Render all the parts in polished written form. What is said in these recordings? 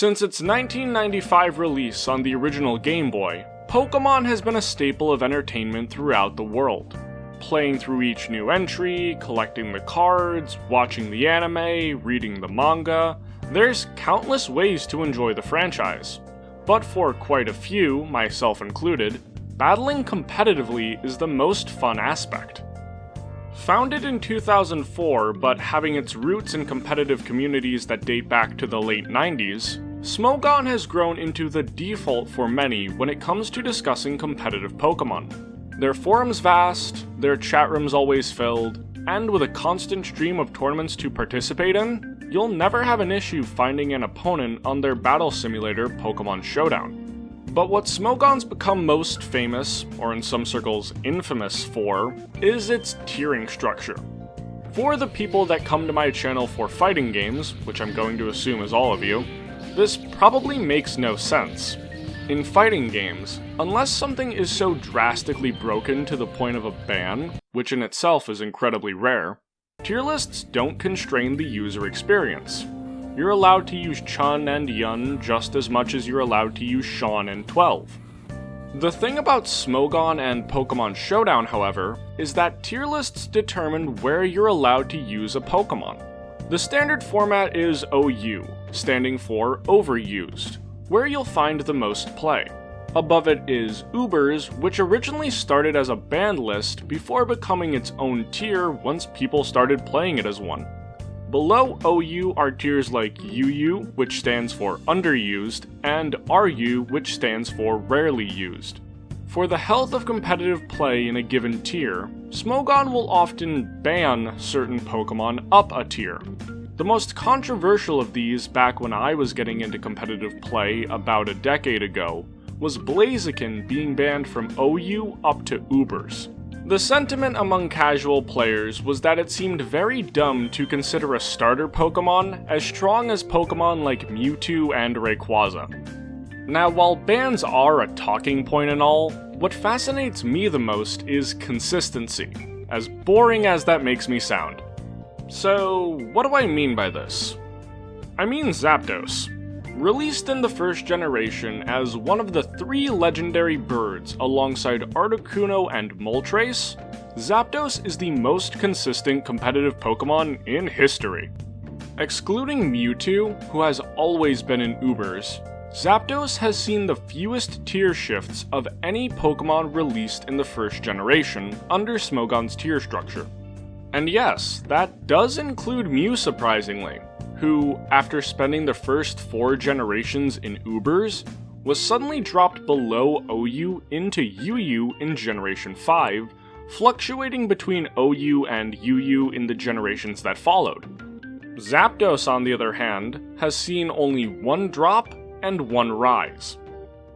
Since its 1995 release on the original Game Boy, Pokémon has been a staple of entertainment throughout the world. Playing through each new entry, collecting the cards, watching the anime, reading the manga, there's countless ways to enjoy the franchise. But for quite a few, myself included, battling competitively is the most fun aspect. Founded in 2004, but having its roots in competitive communities that date back to the late 90s, Smogon has grown into the default for many when it comes to discussing competitive Pokémon. Their forums vast, their chat rooms always filled, and with a constant stream of tournaments to participate in, you'll never have an issue finding an opponent on their battle simulator Pokémon Showdown. But what Smogon's become most famous, or in some circles infamous for, is its tiering structure. For the people that come to my channel for fighting games, which I'm going to assume is all of you, this probably makes no sense. In fighting games, unless something is so drastically broken to the point of a ban, which in itself is incredibly rare, tier lists don't constrain the user experience. You're allowed to use Chun and Yun just as much as you're allowed to use Sean and 12. The thing about Smogon and Pokémon Showdown, however, is that tier lists determine where you're allowed to use a Pokémon. The standard format is OU, standing for Overused, where you'll find the most play. Above it is Ubers, which originally started as a banned list before becoming its own tier once people started playing it as one. Below OU are tiers like UU, which stands for Underused, and RU, which stands for Rarely Used. For the health of competitive play in a given tier, Smogon will often ban certain Pokémon up a tier. The most controversial of these back when I was getting into competitive play about a decade ago was Blaziken being banned from OU up to Ubers. The sentiment among casual players was that it seemed very dumb to consider a starter Pokémon as strong as Pokémon like Mewtwo and Rayquaza. Now, while bans are a talking point and all, what fascinates me the most is consistency, as boring as that makes me sound. So, what do I mean by this? I mean Zapdos. Released in the first generation as one of the 3 legendary birds alongside Articuno and Moltres, Zapdos is the most consistent competitive Pokémon in history. Excluding Mewtwo, who has always been in Ubers, Zapdos has seen the fewest tier shifts of any Pokémon released in the first generation under Smogon's tier structure. And yes, that does include Mew surprisingly, who, after spending the first 4 generations in Ubers, was suddenly dropped below OU into UU in Generation 5, fluctuating between OU and UU in the generations that followed. Zapdos, on the other hand, has seen only 1 drop and 1 rise.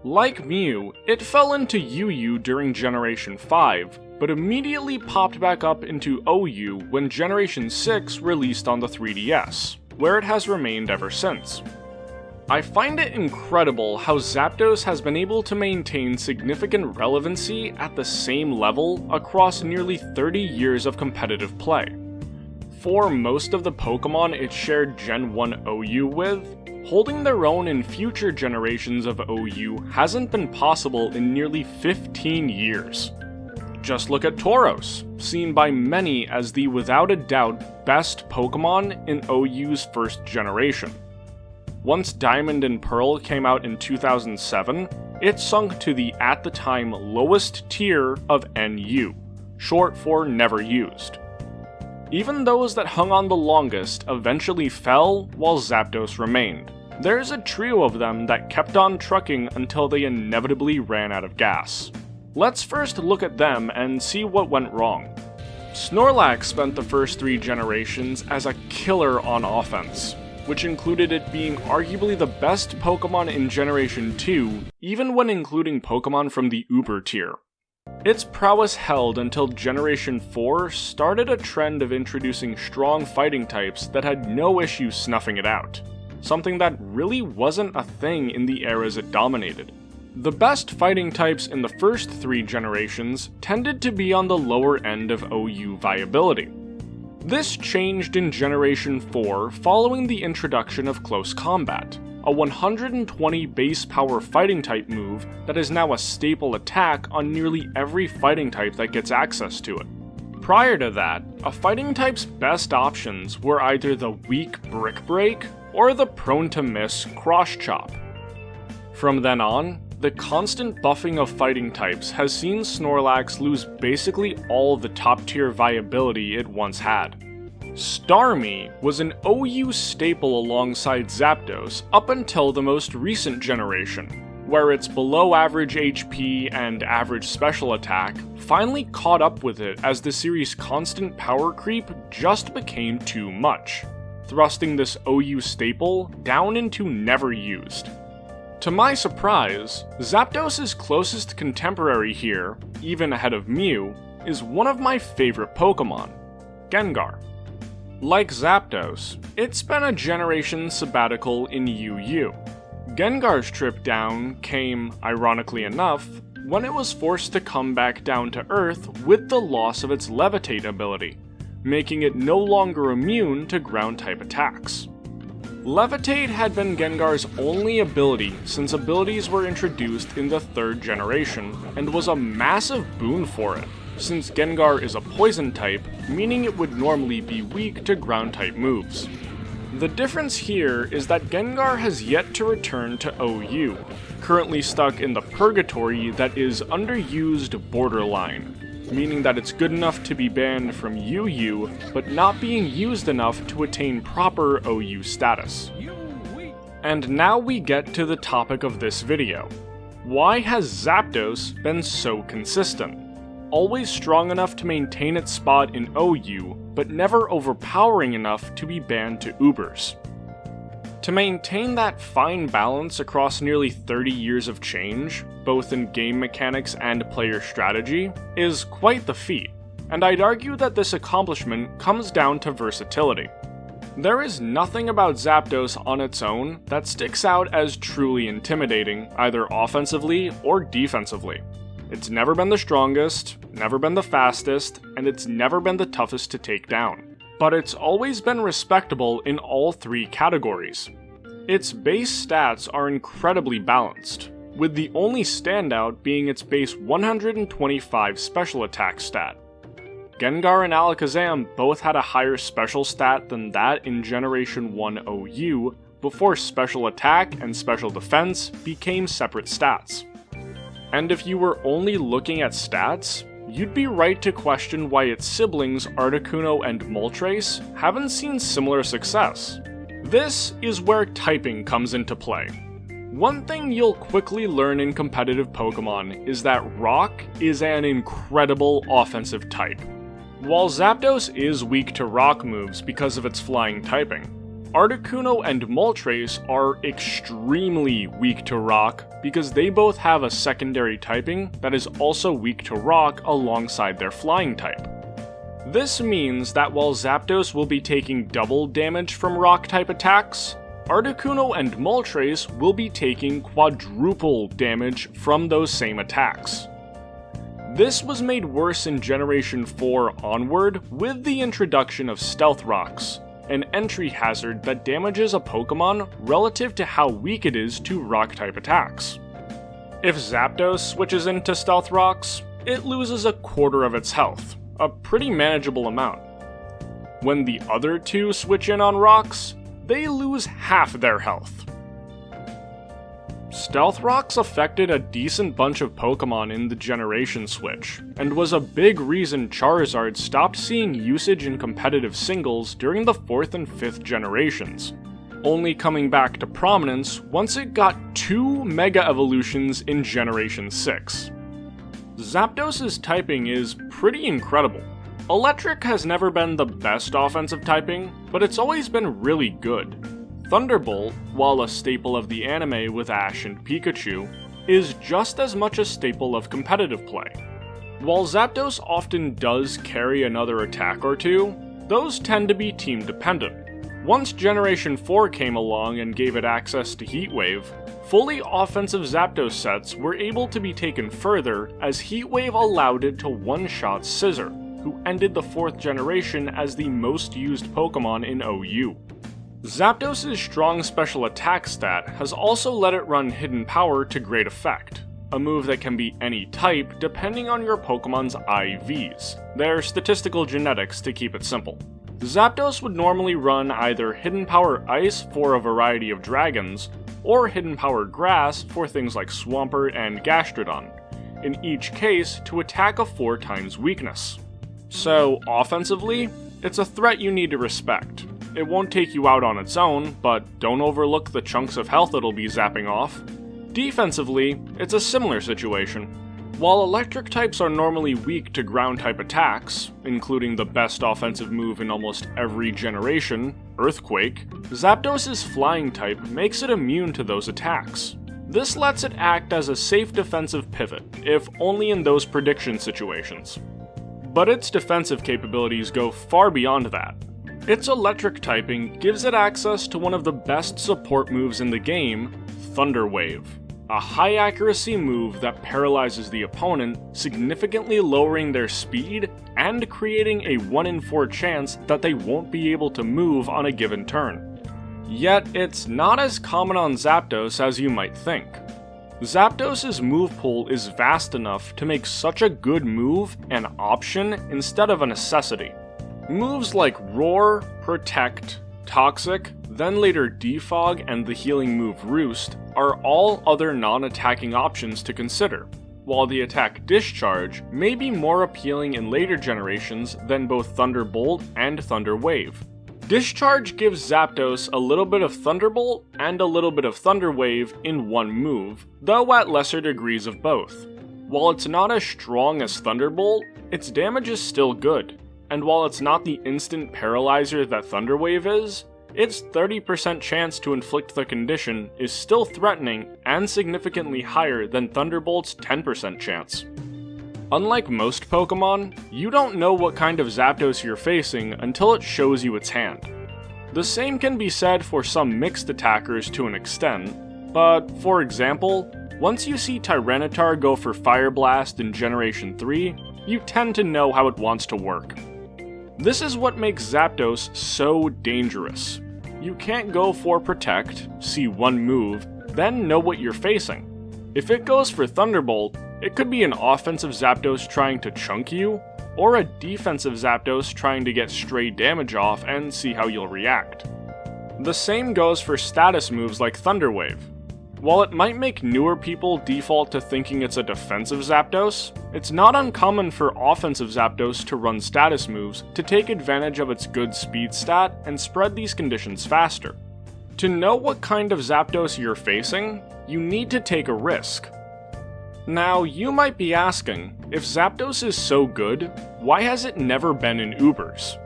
Like Mew, it fell into UU during Generation 5, but immediately popped back up into OU when Generation 6 released on the 3DS, where it has remained ever since. I find it incredible how Zapdos has been able to maintain significant relevancy at the same level across nearly 30 years of competitive play. For most of the Pokémon it shared Gen 1 OU with, holding their own in future generations of OU hasn't been possible in nearly 15 years. Just look at Tauros, seen by many as the without a doubt best Pokémon in OU's first generation. Once Diamond and Pearl came out in 2007, it sunk to the at the time lowest tier of NU, short for Never Used. Even those that hung on the longest eventually fell while Zapdos remained. There's a trio of them that kept on trucking until they inevitably ran out of gas. Let's first look at them and see what went wrong. Snorlax spent the first 3 generations as a killer on offense, which included it being arguably the best Pokémon in Generation 2, even when including Pokémon from the Uber tier. Its prowess held until Generation 4 started a trend of introducing strong fighting types that had no issue snuffing it out, something that really wasn't a thing in the eras it dominated. The best fighting types in the first 3 generations tended to be on the lower end of OU viability. This changed in Generation 4 following the introduction of close combat, a 120 base power fighting type move that is now a staple attack on nearly every fighting type that gets access to it. Prior to that, a fighting type's best options were either the weak Brick Break or the prone to miss Cross Chop. From then on, the constant buffing of fighting types has seen Snorlax lose basically all the top tier viability it once had. Starmie was an OU staple alongside Zapdos up until the most recent generation, where its below average HP and average special attack finally caught up with it as the series' constant power creep just became too much, thrusting this OU staple down into never used. To my surprise, Zapdos' closest contemporary here, even ahead of Mew, is one of my favorite Pokemon, Gengar. Like Zapdos, it's been a generation sabbatical in UU. Gengar's trip down came, ironically enough, when it was forced to come back down to Earth with the loss of its Levitate ability, making it no longer immune to ground-type attacks. Levitate had been Gengar's only ability since abilities were introduced in the 3rd generation, and was a massive boon for it, since Gengar is a poison type, meaning it would normally be weak to ground-type moves. The difference here is that Gengar has yet to return to OU, currently stuck in the purgatory that is underused borderline, meaning that it's good enough to be banned from UU, but not being used enough to attain proper OU status. And now we get to the topic of this video. Why has Zapdos been so consistent? Always strong enough to maintain its spot in OU, but never overpowering enough to be banned to Ubers. To maintain that fine balance across nearly 30 years of change, both in game mechanics and player strategy, is quite the feat, and I'd argue that this accomplishment comes down to versatility. There is nothing about Zapdos on its own that sticks out as truly intimidating, either offensively or defensively. It's never been the strongest, never been the fastest, and it's never been the toughest to take down. But it's always been respectable in all 3 categories. Its base stats are incredibly balanced, with the only standout being its base 125 special attack stat. Gengar and Alakazam both had a higher special stat than that in Generation 1 OU, before special attack and special defense became separate stats. And if you were only looking at stats, you'd be right to question why its siblings Articuno and Moltres haven't seen similar success. This is where typing comes into play. One thing you'll quickly learn in competitive Pokemon is that Rock is an incredible offensive type. While Zapdos is weak to Rock moves because of its flying typing, Articuno and Moltres are extremely weak to Rock because they both have a secondary typing that is also weak to Rock alongside their flying type. This means that while Zapdos will be taking double damage from Rock-type attacks, Articuno and Moltres will be taking quadruple damage from those same attacks. This was made worse in Generation 4 onward with the introduction of Stealth Rocks, an entry hazard that damages a Pokemon relative to how weak it is to Rock-type attacks. If Zapdos switches into Stealth Rocks, it loses a quarter of its health, a pretty manageable amount. When the other 2 switch in on Rocks, they lose half their health. Stealth Rocks affected a decent bunch of Pokemon in the generation switch, and was a big reason Charizard stopped seeing usage in competitive singles during the 4th and 5th generations, only coming back to prominence once it got 2 Mega Evolutions in Generation 6. Zapdos' typing is pretty incredible. Electric has never been the best offensive typing, but it's always been really good. Thunderbolt, while a staple of the anime with Ash and Pikachu, is just as much a staple of competitive play. While Zapdos often does carry another attack or 2, those tend to be team dependent. Once Generation 4 came along and gave it access to Heat Wave, fully offensive Zapdos sets were able to be taken further as Heat Wave allowed it to one-shot Scissor, who ended the 4th generation as the most used Pokemon in OU. Zapdos' strong special attack stat has also let it run Hidden Power to great effect, a move that can be any type depending on your Pokemon's IVs, their statistical genetics to keep it simple. Zapdos would normally run either Hidden Power Ice for a variety of dragons, or Hidden Power Grass for things like Swampert and Gastrodon, in each case to attack a 4x weakness. So, offensively, it's a threat you need to respect. It won't take you out on its own, but don't overlook the chunks of health it'll be zapping off. Defensively, it's a similar situation. While electric types are normally weak to ground type attacks, including the best offensive move in almost every generation, Earthquake, Zapdos' flying type makes it immune to those attacks. This lets it act as a safe defensive pivot, if only in those prediction situations. But its defensive capabilities go far beyond that. Its electric typing gives it access to one of the best support moves in the game, Thunder Wave, a high accuracy move that paralyzes the opponent, significantly lowering their speed and creating a 1 in 4 chance that they won't be able to move on a given turn. Yet it's not as common on Zapdos as you might think. Zapdos' move pool is vast enough to make such a good move an option instead of a necessity. Moves like Roar, Protect, Toxic, then later Defog and the healing move Roost are all other non-attacking options to consider, while the attack Discharge may be more appealing in later generations than both Thunderbolt and Thunder Wave. Discharge gives Zapdos a little bit of Thunderbolt and a little bit of Thunder Wave in one move, though at lesser degrees of both. While it's not as strong as Thunderbolt, its damage is still good, and while it's not the instant paralyzer that Thunder Wave is, its 30% chance to inflict the condition is still threatening and significantly higher than Thunderbolt's 10% chance. Unlike most Pokemon, you don't know what kind of Zapdos you're facing until it shows you its hand. The same can be said for some mixed attackers to an extent, but for example, once you see Tyranitar go for Fire Blast in Generation 3, you tend to know how it wants to work. This is what makes Zapdos so dangerous. You can't go for Protect, see one move, then know what you're facing. If it goes for Thunderbolt, it could be an offensive Zapdos trying to chunk you, or a defensive Zapdos trying to get stray damage off and see how you'll react. The same goes for status moves like Thunder Wave. While it might make newer people default to thinking it's a defensive Zapdos, it's not uncommon for offensive Zapdos to run status moves to take advantage of its good speed stat and spread these conditions faster. To know what kind of Zapdos you're facing, you need to take a risk. Now, you might be asking, if Zapdos is so good, why has it never been in Ubers?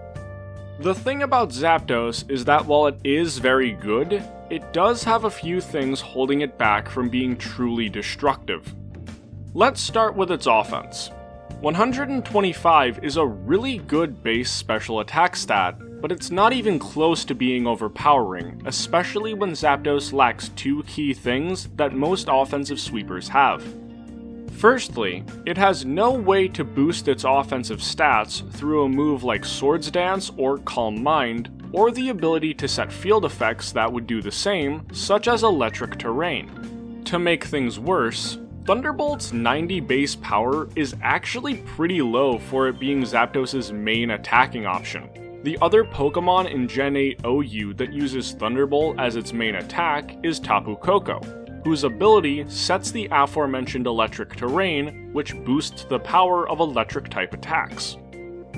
The thing about Zapdos is that while it is very good, it does have a few things holding it back from being truly destructive. Let's start with its offense. 125 is a really good base special attack stat, but it's not even close to being overpowering, especially when Zapdos lacks two key things that most offensive sweepers have. Firstly, it has no way to boost its offensive stats through a move like Swords Dance or Calm Mind, or the ability to set field effects that would do the same, such as Electric Terrain. To make things worse, Thunderbolt's 90 base power is actually pretty low for it being Zapdos' main attacking option. The other Pokemon in Gen 8 OU that uses Thunderbolt as its main attack is Tapu Koko, whose ability sets the aforementioned Electric Terrain, which boosts the power of Electric-type attacks.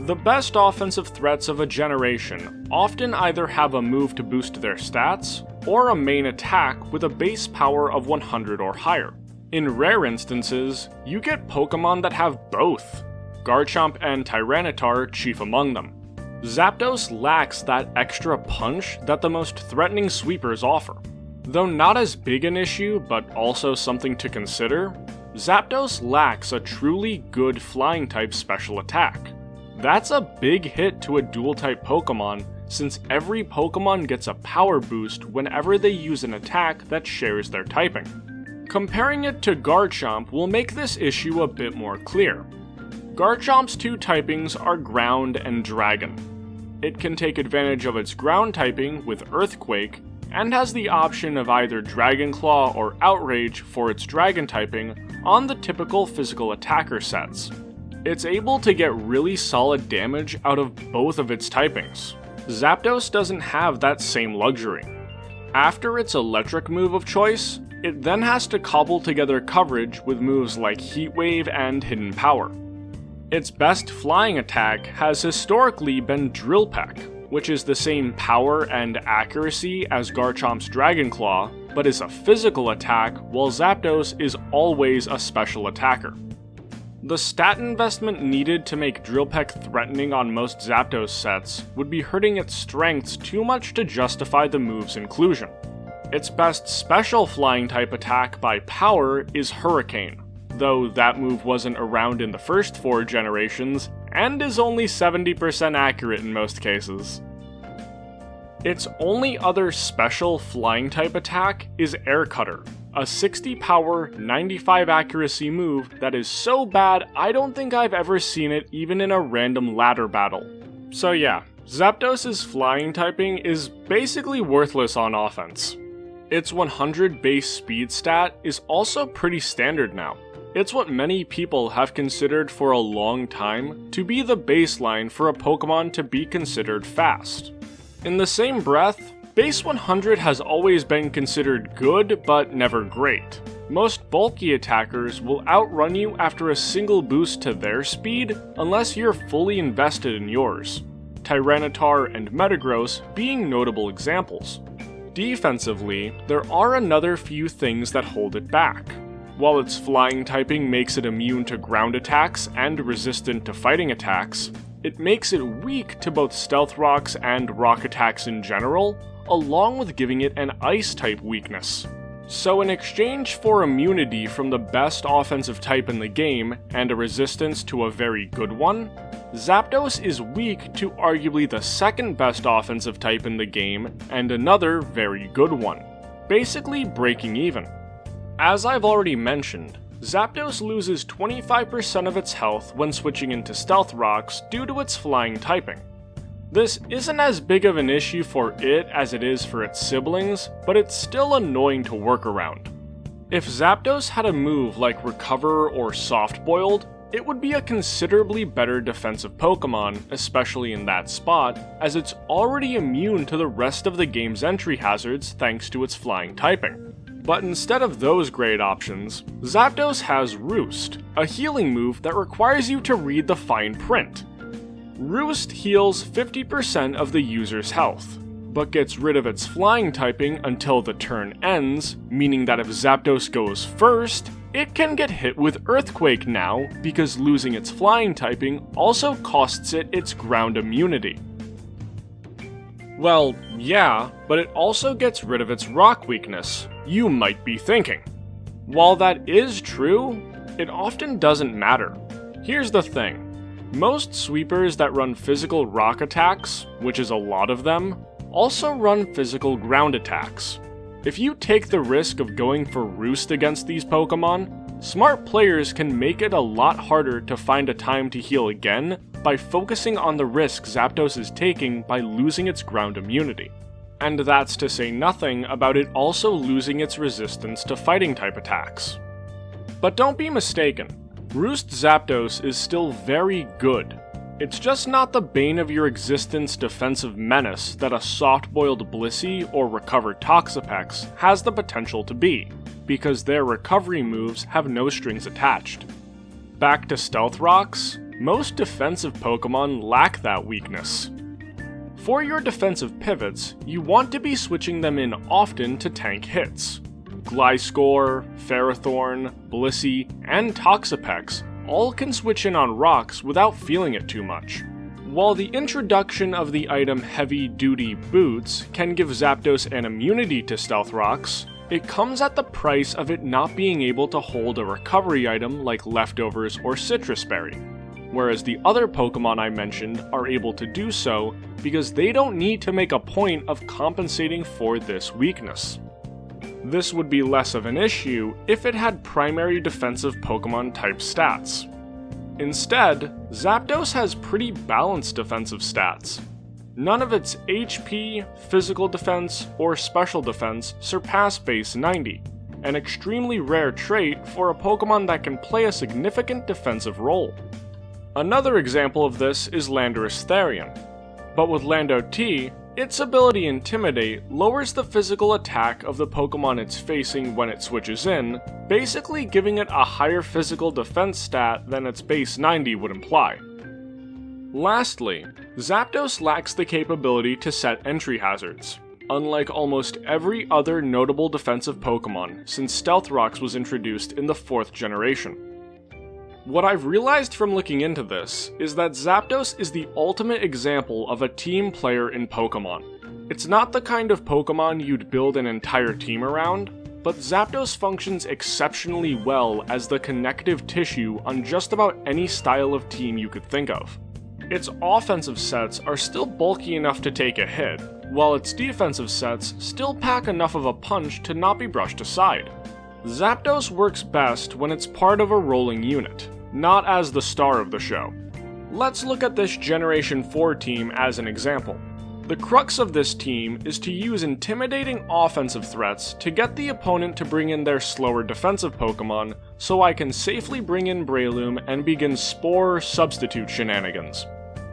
The best offensive threats of a generation often either have a move to boost their stats, or a main attack with a base power of 100 or higher. In rare instances, you get Pokemon that have both, Garchomp and Tyranitar chief among them. Zapdos lacks that extra punch that the most threatening sweepers offer. Though not as big an issue, but also something to consider, Zapdos lacks a truly good flying-type special attack. That's a big hit to a dual-type Pokemon, since every Pokemon gets a power boost whenever they use an attack that shares their typing. Comparing it to Garchomp will make this issue a bit more clear. Garchomp's two typings are Ground and Dragon. It can take advantage of its ground typing with Earthquake, and has the option of either Dragon Claw or Outrage for its dragon typing on the typical physical attacker sets. It's able to get really solid damage out of both of its typings. Zapdos doesn't have that same luxury. After its electric move of choice, it then has to cobble together coverage with moves like Heat Wave and Hidden Power. Its best flying attack has historically been Drill Peck, which is the same power and accuracy as Garchomp's Dragon Claw, but is a physical attack, while Zapdos is always a special attacker. The stat investment needed to make Drill Peck threatening on most Zapdos sets would be hurting its strengths too much to justify the move's inclusion. Its best special flying type attack by power is Hurricane, though that move wasn't around in the first 4 generations, and is only 70% accurate in most cases. Its only other special flying type attack is Air Cutter, a 60 power, 95 accuracy move that is so bad I don't think I've ever seen it even in a random ladder battle. So yeah, Zapdos' flying typing is basically worthless on offense. Its 100 base speed stat is also pretty standard now. It's what many people have considered for a long time to be the baseline for a Pokemon to be considered fast. In the same breath, base 100 has always been considered good, but never great. Most bulky attackers will outrun you after a single boost to their speed unless you're fully invested in yours, Tyranitar and Metagross being notable examples. Defensively, there are another few things that hold it back. While its flying typing makes it immune to ground attacks and resistant to fighting attacks, it makes it weak to both Stealth Rocks and Rock attacks in general, along with giving it an Ice-type weakness. So in exchange for immunity from the best offensive type in the game and a resistance to a very good one, Zapdos is weak to arguably the second best offensive type in the game and another very good one, basically breaking even. As I've already mentioned, Zapdos loses 25% of its health when switching into Stealth Rocks due to its flying typing. This isn't as big of an issue for it as it is for its siblings, but it's still annoying to work around. If Zapdos had a move like Recover or Soft Boiled, it would be a considerably better defensive Pokemon, especially in that spot, as it's already immune to the rest of the game's entry hazards thanks to its flying typing. But instead of those great options, Zapdos has Roost, a healing move that requires you to read the fine print. Roost heals 50% of the user's health, but gets rid of its flying typing until the turn ends, meaning that if Zapdos goes first, it can get hit with Earthquake now because losing its flying typing also costs it its ground immunity. Well, yeah, but it also gets rid of its rock weakness, you might be thinking. While that is true, it often doesn't matter. Here's the thing. Most sweepers that run physical rock attacks, which is a lot of them, also run physical ground attacks. If you take the risk of going for Roost against these Pokemon, smart players can make it a lot harder to find a time to heal again by focusing on the risk Zapdos is taking by losing its ground immunity. And that's to say nothing about it also losing its resistance to fighting type attacks. But don't be mistaken, Roost Zapdos is still very good. It's just not the bane of your existence defensive menace that a soft-boiled Blissey or Recover Toxapex has the potential to be, because their recovery moves have no strings attached. Back to Stealth Rocks, most defensive Pokemon lack that weakness. For your defensive pivots, you want to be switching them in often to tank hits. Gliscor, Ferrothorn, Blissey, and Toxapex all can switch in on rocks without feeling it too much. While the introduction of the item Heavy Duty Boots can give Zapdos an immunity to Stealth Rocks, it comes at the price of it not being able to hold a recovery item like Leftovers or Citrus Berry, whereas the other Pokemon I mentioned are able to do so because they don't need to make a point of compensating for this weakness. This would be less of an issue if it had primary defensive Pokemon type stats. Instead, Zapdos has pretty balanced defensive stats. None of its HP, physical defense, or special defense surpass base 90, an extremely rare trait for a Pokemon that can play a significant defensive role. Another example of this is Landorus Therian, but with Lando T, its ability Intimidate lowers the physical attack of the Pokemon it's facing when it switches in, basically giving it a higher physical defense stat than its base 90 would imply. Lastly, Zapdos lacks the capability to set entry hazards, unlike almost every other notable defensive Pokemon since Stealth Rocks was introduced in the 4th generation. What I've realized from looking into this is that Zapdos is the ultimate example of a team player in Pokemon. It's not the kind of Pokemon you'd build an entire team around, but Zapdos functions exceptionally well as the connective tissue on just about any style of team you could think of. Its offensive sets are still bulky enough to take a hit, while its defensive sets still pack enough of a punch to not be brushed aside. Zapdos works best when it's part of a rolling unit, not as the star of the show. Let's look at this Generation 4 team as an example. The crux of this team is to use intimidating offensive threats to get the opponent to bring in their slower defensive Pokemon so I can safely bring in Breloom and begin Spore substitute shenanigans.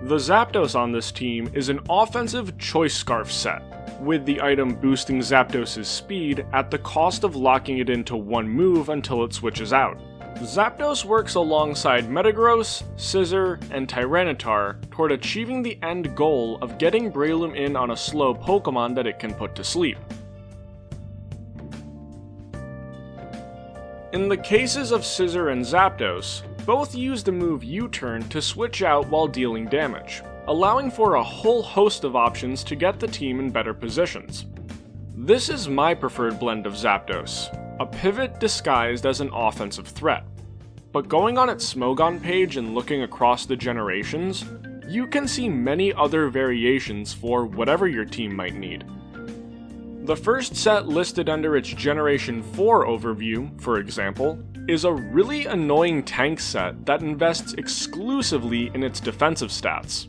The Zapdos on this team is an offensive Choice Scarf set, with the item boosting Zapdos' speed at the cost of locking it into one move until it switches out. Zapdos works alongside Metagross, Scizor, and Tyranitar toward achieving the end goal of getting Breloom in on a slow Pokemon that it can put to sleep. In the cases of Scizor and Zapdos, both use the move U-turn to switch out while dealing damage, allowing for a whole host of options to get the team in better positions. This is my preferred blend of Zapdos, a pivot disguised as an offensive threat. But going on its Smogon page and looking across the generations, you can see many other variations for whatever your team might need. The first set listed under its Generation 4 overview, for example, is a really annoying tank set that invests exclusively in its defensive stats.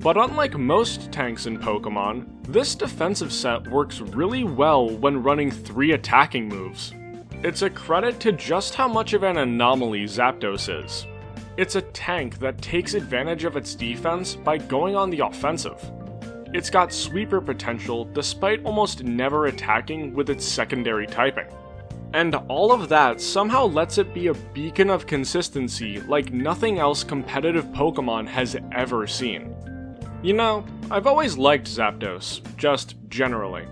But unlike most tanks in Pokemon, this defensive set works really well when running 3 attacking moves. It's a credit to just how much of an anomaly Zapdos is. It's a tank that takes advantage of its defense by going on the offensive. It's got sweeper potential despite almost never attacking with its secondary typing. And all of that somehow lets it be a beacon of consistency like nothing else competitive Pokemon has ever seen. You know, I've always liked Zapdos, just generally.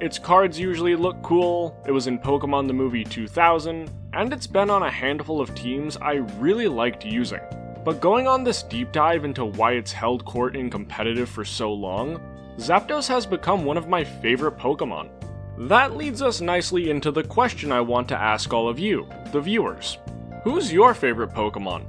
Its cards usually look cool, it was in Pokemon the Movie 2000, and it's been on a handful of teams I really liked using. But going on this deep dive into why it's held court in competitive for so long, Zapdos has become one of my favorite Pokemon. That leads us nicely into the question I want to ask all of you, the viewers. Who's your favorite Pokemon?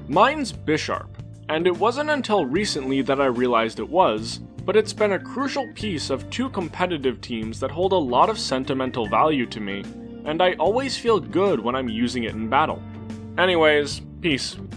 Mine's Bisharp, and it wasn't until recently that I realized it was, but it's been a crucial piece of 2 competitive teams that hold a lot of sentimental value to me, and I always feel good when I'm using it in battle. Anyways, peace.